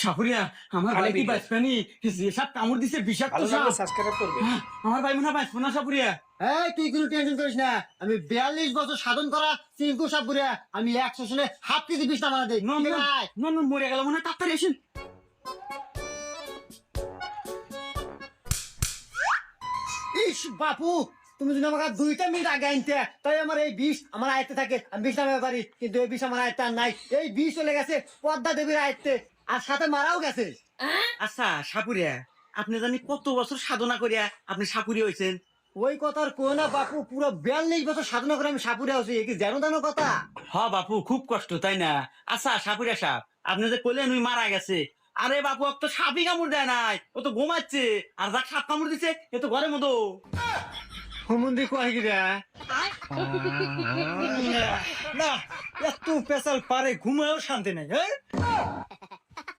সাপুরিয়া আমার ভাই কি বাঁচবানি যে সব কামড় দিছে বিষাক্ত সাপ সাবস্ক্রাইব করবে। আমার ভাই মনে হয় বাঁচবো না সাপুরিয়া। এই তুই কোনো টেনশন করিস না, আমি 42 বছর সাধন করা চিঙ্কু সাপুরিয়া, আমি 100 সালে হাফ কেজি বিষ নামানা দেই। নন মরে গেল মনে হয়, তাড়াতাড়ি আসেন। ইস বাপু, তুমি যদি আমাকে 2 মিনিট আগে আনতে, তাই আমার এই বিষ আমার আয়ত্তে থাকে, আমি বিষ নামাতে পারি, কিন্তু এই বিষ আমার আয়ত্তে আর নাই। এই বিষ চলে গেছে পদ্মা দেবীর আয়ত্তে, আর সাথে মারাও গেছে। আচ্ছা সাপুরিয়া, আপনি জানি কত বছর সাধনা করিয়া আপনি সাপুরিয়া হয়েছেন? ওই কথার কো না বাপু, পুরো 42 বছর সাধনা করে আমি সাপুরিয়া হচ্ছি, কি জানো জানো কথা? হ বাপু, খুব কষ্ট তাই না? আচ্ছা সাপুরিয়া সাপ, আপনি যে কইলেন ওই মারা গেছে, আরে বাপু ও তো সাপই কামড় দেয় নাই, ও তো ঘুমাচ্ছে। আর যাক সাপ কামড় দিছে এ তো ঘরের মতো। হুমুন্দি কয় গিরা না, এত পেশাল পারে ঘুমায়ও শান্তি নেই।